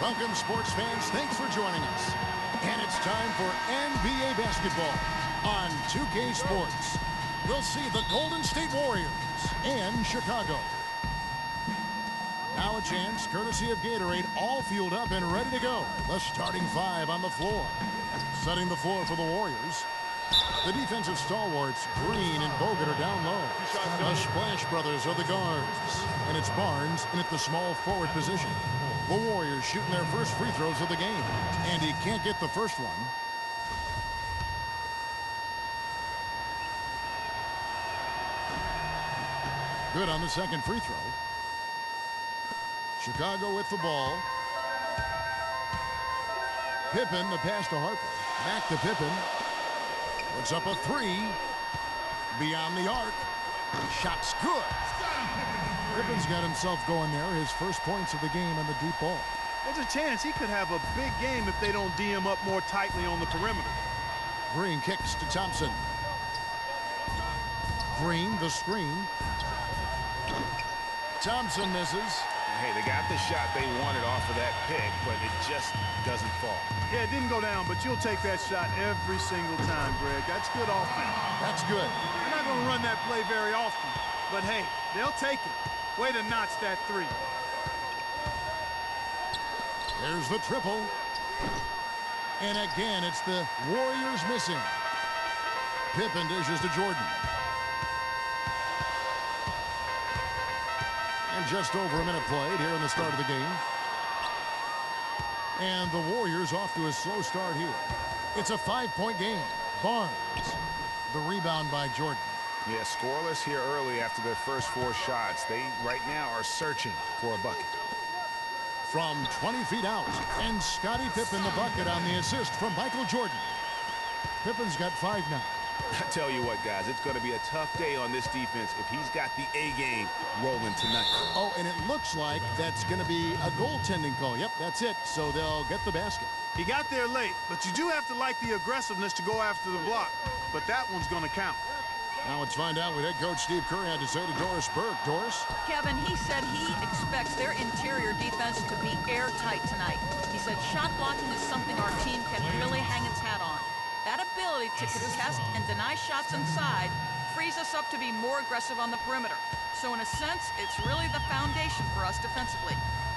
Welcome, sports fans. Thanks for joining us. And it's time for NBA basketball on 2K Sports. We'll see the Golden State Warriors and Chicago. Now a chance, courtesy of Gatorade, all fueled up and ready to go. The starting five on the floor. Setting the floor for the Warriors. The defensive stalwarts, Green and Bogut, are down low. The Splash Brothers are the guards. And it's Barnes in at the small forward position. The Warriors shooting their first free throws of the game. And he can't get the first one. Good on the second free throw. Chicago with the ball. Pippen, the pass to Harper. Back to Pippen. Puts up a three. Beyond the arc. Shot's good. Pippen's got himself going there. His first points of the game on the deep ball. There's a chance he could have a big game if they don't D him up more tightly on the perimeter. Green kicks to Thompson. Green, the screen. Thompson misses. Hey, they got the shot they wanted off of that pick, but it just doesn't fall. Yeah, it didn't go down, but you'll take that shot every single time, Greg. That's good offense. That's good. They're not going to run that play very often, but hey, they'll take it. Way to notch that three. There's the triple. And again, it's the Warriors missing. Pippen dishes to Jordan. And just over a minute played here in the start of the game. And the Warriors off to a slow start here. It's a 5-point game. Barnes. The rebound by Jordan. Yeah, scoreless here early after their first 4 shots. They right now are searching for a bucket. From 20 feet out. And Scottie Pippen the bucket on the assist from Michael Jordan. Pippen's got 5 now. I tell you what, guys, it's going to be a tough day on this defense if he's got the A game rolling tonight. Oh, and it looks like that's going to be a goaltending call. Yep, that's it. So they'll get the basket. He got there late, but you do have to like the aggressiveness to go after the block. But that one's going to count. Now let's find out what head coach Steve Kerr had to say to Doris Burke. Doris? Kevin, he said he expects their interior defense to be airtight tonight. He said shot blocking is something our team can really hang its hat on. That ability to contest and deny shots inside frees us up to be more aggressive on the perimeter. So in a sense, it's really the foundation for us defensively.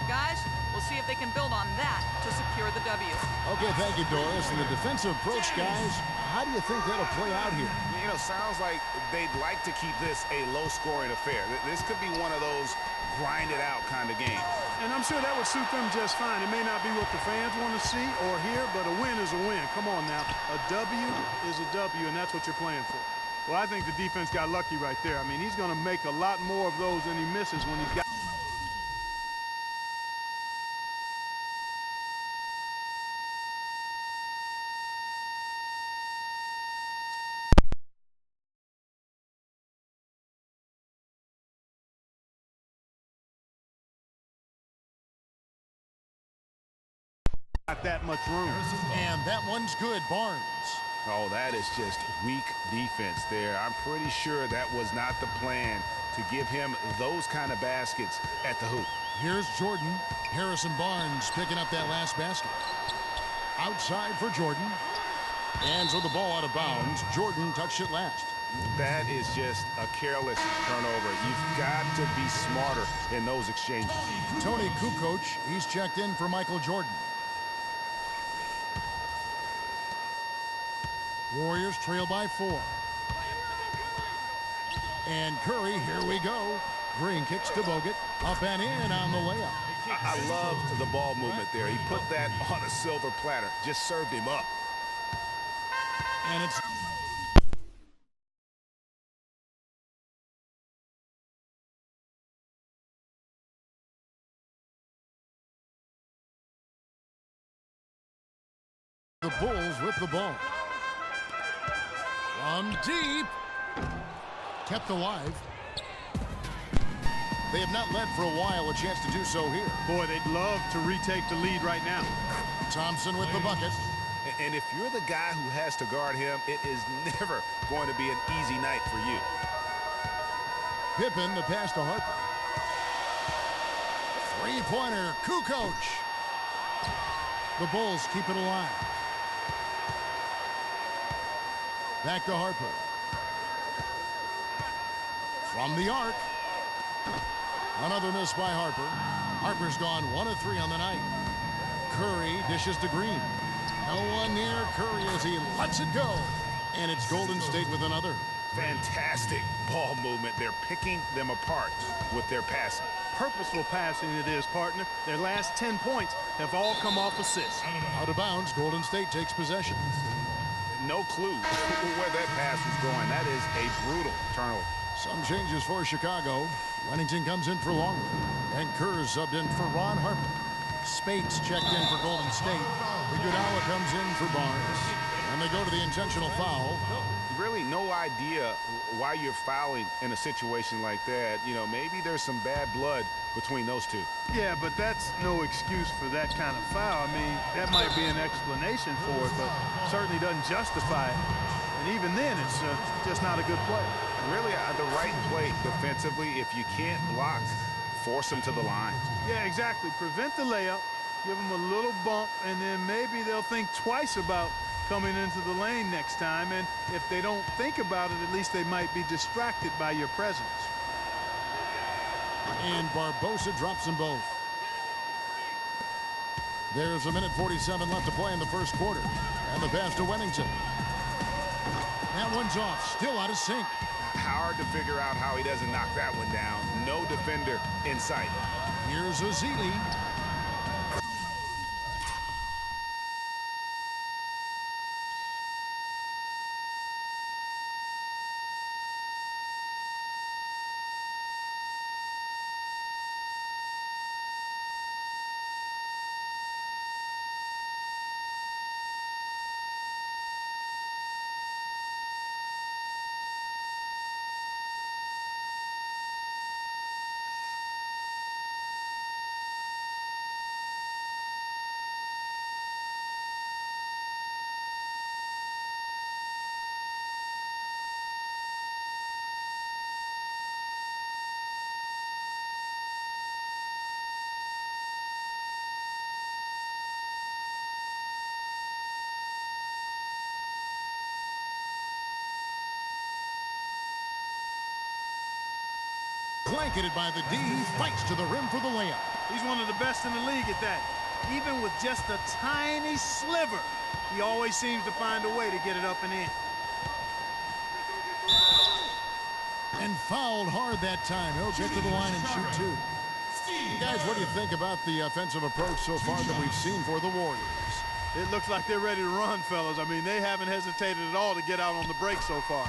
Guys, we'll see if they can build on that to secure the W. Okay, thank you, Doris. And the defensive approach, guys, how do you think that'll play out here? You know, sounds like they'd like to keep this a low-scoring affair. This could be one of those grind-it-out kind of games. And I'm sure that would suit them just fine. It may not be what the fans want to see or hear, but a win is a win. Come on now. A W is a W, and that's what you're playing for. Well, I think the defense got lucky right there. I mean, he's going to make a lot more of those than he misses when he's got. Not that much room. And that one's good, Barnes. Oh, that is just weak defense there. I'm pretty sure that was not the plan to give him those kind of baskets at the hoop. Here's Jordan. Harrison Barnes picking up that last basket. Outside for Jordan. And so the ball out of bounds. Jordan touched it last. That is just a careless turnover. You've got to be smarter in those exchanges. Tony Kukoc, he's checked in for Michael Jordan. Warriors trail by 4. And Curry, here we go. Green kicks to Bogut. Up and in on the layup. I love the ball movement there. He put that on a silver platter. Just served him up. And it's... the Bulls with the ball. From deep. Kept alive. They have not led for a while. A chance to do so here. Boy, they'd love to retake the lead right now. Thompson with the bucket. And if you're the guy who has to guard him, it is never going to be an easy night for you. Pippen, the pass to Harper. Three-pointer, Kukoc. The Bulls keep it alive. Back to Harper. From the arc. Another miss by Harper. Harper's gone 1 of 3 on the night. Curry dishes to Green. No one near Curry as he lets it go. And it's Golden State with another. Fantastic ball movement. They're picking them apart with their passing. Purposeful passing it is, partner. Their last 10 points have all come off assists. Out of bounds, Golden State takes possession. No clue where that pass was going. That is a brutal turnover. Some changes for Chicago. Wennington comes in for Longley. And Kerr subbed in for Ron Harper. Spates checked in for Golden State. Iguodala comes in for Barnes. And they go to the intentional foul. Really no idea why you're fouling in a situation like that. You know, maybe there's some bad blood between those two. Yeah, but that's no excuse for that kind of foul. I mean, that might be an explanation for it, but certainly doesn't justify it. And even then, it's just not a good play. Really the right play defensively. If you can't block, force them to the line. Yeah, exactly. Prevent the layup, give them a little bump, and then maybe they'll think twice about coming into the lane next time. And if they don't think about it, at least they might be distracted by your presence. And Barbosa drops them both. There's a minute 47 left to play in the first quarter. And the pass to Wennington. That one's off, still out of sync. Hard to figure out how he doesn't knock that one down. No defender in sight. Here's Ezeli. Blanketed by the D, fights to the rim for the layup. He's one of the best in the league at that. Even with just a tiny sliver, he always seems to find a way to get it up and in. And fouled hard that time. He'll get to the line and shoot 2. Guys, what do you think about the offensive approach so far that we've seen for the Warriors? It looks like they're ready to run, fellas. I mean, they haven't hesitated at all to get out on the break so far.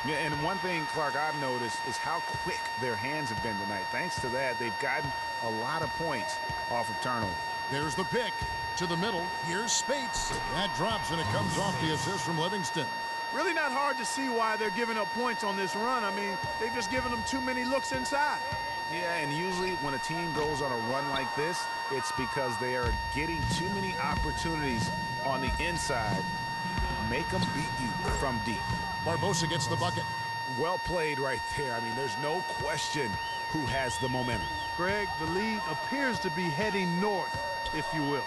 Yeah, and one thing, Clark, I've noticed is how quick their hands have been tonight. Thanks to that, they've gotten a lot of points off of turnover. There's the pick to the middle. Here's Spates. That drops, and it comes off the assist from Livingston. Really not hard to see why they're giving up points on this run. I mean, they've just given them too many looks inside. Yeah, and usually when a team goes on a run like this, it's because they are getting too many opportunities on the inside. Make them beat you from deep. Barbosa gets the bucket. Well played right there. I mean, there's no question who has the momentum. Greg, the lead appears to be heading north, if you will.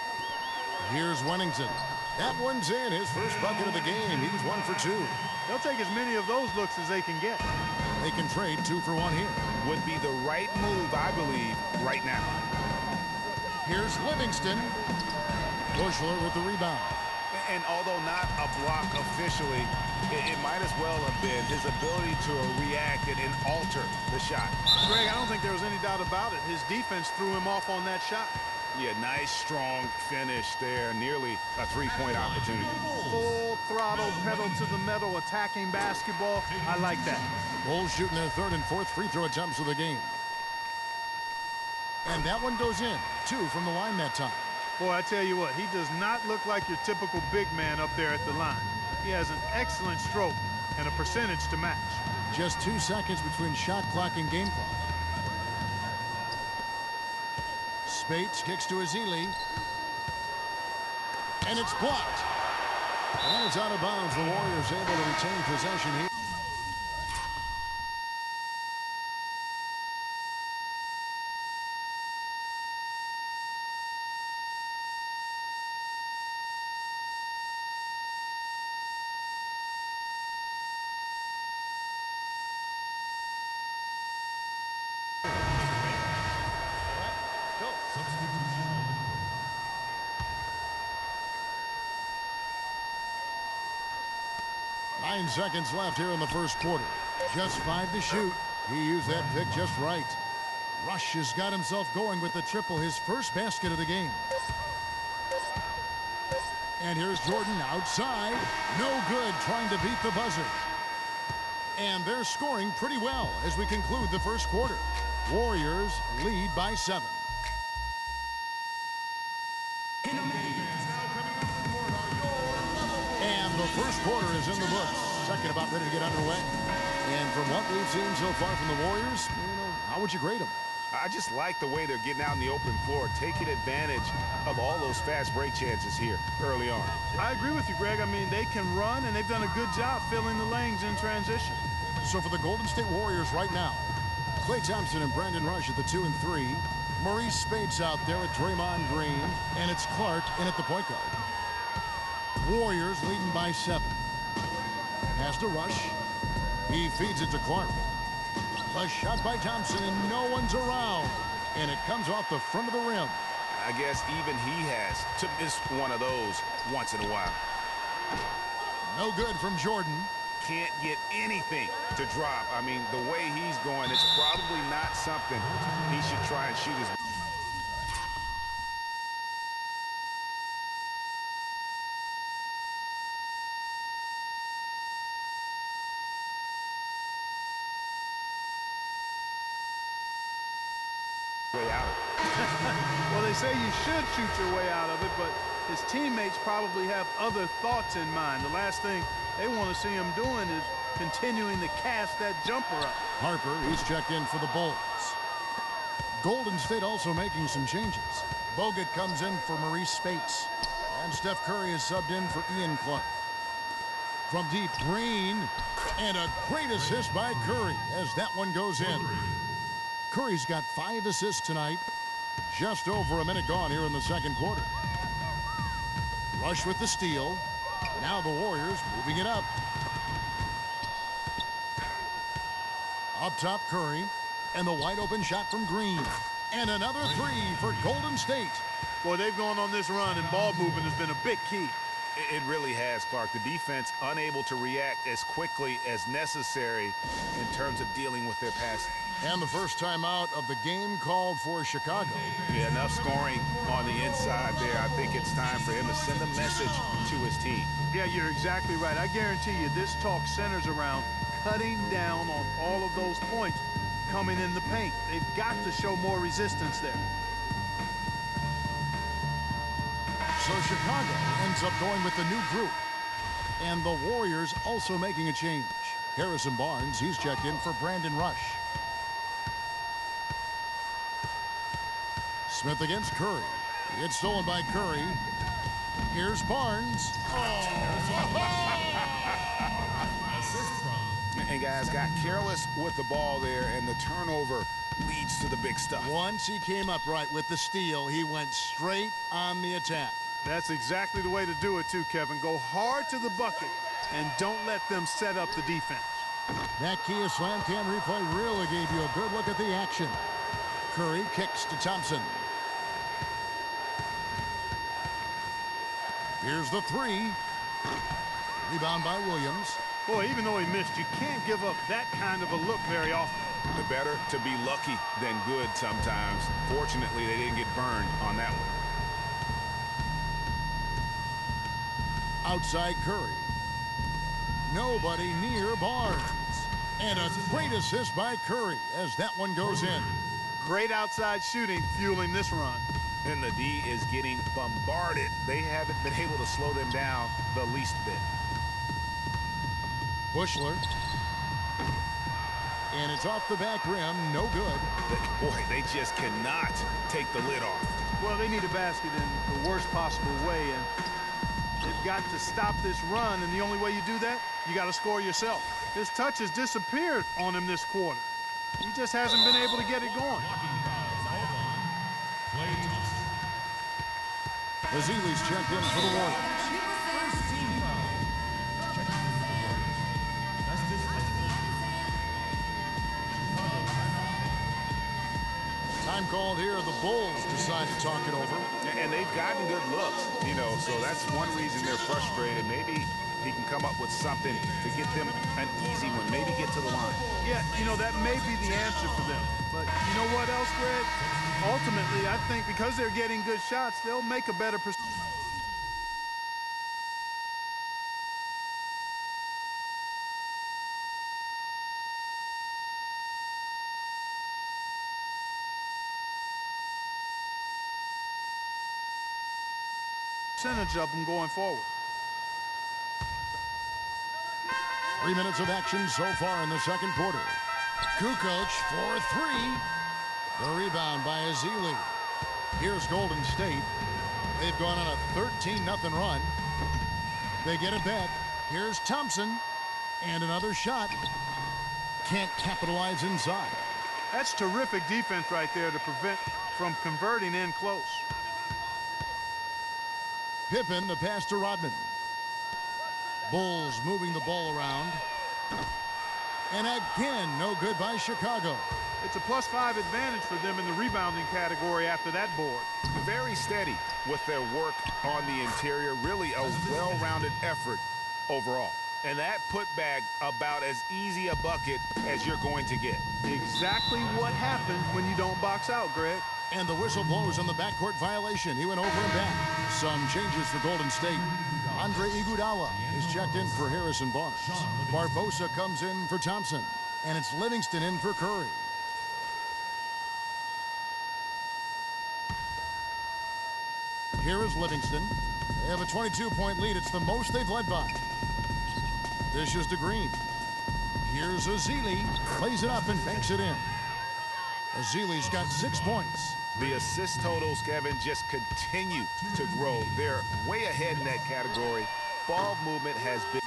Here's Wennington. That one's in. His first bucket of the game. He's 1 for 2. They'll take as many of those looks as they can get. They can trade 2 for 1 here. Would be the right move, I believe, right now. Here's Livingston. Bushler with the rebound. And although not a block officially, it might as well have been his ability to react and alter the shot. Greg, I don't think there was any doubt about it. His defense threw him off on that shot. Yeah, nice, strong finish there. Nearly a three-point opportunity. Full throttle, pedal to the metal, attacking basketball. I like that. Bulls shooting their 3rd and 4th free throw attempts of the game. And that one goes in. 2 from the line that time. Boy, I tell you what, he does not look like your typical big man up there at the line. He has an excellent stroke and a percentage to match. Just 2 seconds between shot clock and game clock. Spates kicks to Ezeli. And it's blocked. And it's out of bounds. The Warriors able to retain possession here. 9 seconds left here in the first quarter. Just 5 to shoot. He used that pick just right. Rush has got himself going with the triple, his first basket of the game. And here's Jordan outside. No good, trying to beat the buzzer. And they're scoring pretty well as we conclude the first quarter. Warriors lead by 7. And the first quarter is in the books. Second about ready to get underway. And from what we've seen so far from the Warriors, how would you grade them? I just like the way they're getting out in the open floor, taking advantage of all those fast break chances here early on. I agree with you, Greg. I mean, they can run, and they've done a good job filling the lanes in transition. So for the Golden State Warriors right now, Klay Thompson and Brandon Rush at the 2 and 3. Maurice Spates out there at Draymond Green. And it's Clark in at the point guard. Warriors leading by 7. Pass to Rush. He feeds it to Clark. A shot by Thompson, and no one's around. And it comes off the front of the rim. I guess even he has to miss one of those once in a while. No good from Jordan. Can't get anything to drop. I mean, the way he's going, it's probably not something he should try and shoot his... way out. Well, they say you should shoot your way out of it, but his teammates probably have other thoughts in mind. The last thing they want to see him doing is continuing to cast that jumper up. Harper, he's checked in for the Bulls. Golden State also making some changes. Bogut comes in for Maurice Spates. And Steph Curry is subbed in for Ian Clark. From deep, Green. And a great assist by Curry as that one goes in. Curry's got 5 assists tonight. Just over a minute gone here in the second quarter. Rush with the steal. Now the Warriors moving it up. Up top, Curry. And the wide open shot from Green. And another 3 for Golden State. Boy, they've gone on this run, and ball movement has been a big key. It really has, Clark. The defense unable to react as quickly as necessary in terms of dealing with their passing. And the first time out of the game called for Chicago. Yeah, enough scoring on the inside there. I think it's time for him to send a message to his team. Yeah, you're exactly right. I guarantee you this talk centers around cutting down on all of those points coming in the paint. They've got to show more resistance there. So Chicago ends up going with the new group. And the Warriors also making a change. Harrison Barnes, he's checked in for Brandon Rush. Smith against Curry. It's stolen by Curry. Here's Barnes. And guys got careless with the ball there, and the turnover leads to the big stuff. Once he came up right with the steal, he went straight on the attack. That's exactly the way to do it too, Kevin. Go hard to the bucket and don't let them set up the defense. That Kia Slam Cam replay really gave you a good look at the action. Curry kicks to Thompson. Here's the 3. Rebound by Williams. Boy, even though he missed, you can't give up that kind of a look very often. The better to be lucky than good sometimes. Fortunately, they didn't get burned on that one. Outside Curry. Nobody near Barnes. And a great assist by Curry as that one goes in. Great outside shooting fueling this run. And the D is getting bombarded. They haven't been able to slow them down the least bit. Bushler. And it's off the back rim. No good. Boy, they just cannot take the lid off. Well, they need a basket in the worst possible way, and they've got to stop this run, and the only way you do that, you got to score yourself. His touch has disappeared on him this quarter. He just hasn't been able to get it going. Ezeli's checked in for the Warriors. Time called here. The Bulls decide to talk it over. And they've gotten good looks, you know, so that's one reason they're frustrated. Maybe he can come up with something to get them an easy one, maybe get to the line. Yeah, you know, that may be the answer for them. But you know what else, Greg? Ultimately, I think because they're getting good shots, they'll make a better percentage. Of them going forward. 3 minutes of action so far in the second quarter. Kukoc for three. The rebound by Ezeli. Here's Golden State. They've gone on a 13-0 run. They get it back. Here's Thompson. And another shot. Can't capitalize inside. That's terrific defense right there to prevent from converting in close. Pippen, the pass to Rodman. Bulls moving the ball around. And again, no good by Chicago. It's a +5 advantage for them in the rebounding category after that board. Very steady with their work on the interior. Really a well-rounded effort overall. And that putback about as easy a bucket as you're going to get. Exactly what happens when you don't box out, Greg. And the whistle blows on the backcourt violation. He went over and back. Some changes for Golden State. Andre Iguodala is checked in for Harrison Barnes. Barbosa comes in for Thompson. And it's Livingston in for Curry. Here is Livingston. They have a 22-point lead. It's the most they've led by. Dishes to Green. Here's Ezeli. Plays it up and banks it in. Ezeli's got 6 points. The assist totals, Kevin, just continue to grow. They're way ahead in that category. Ball movement has been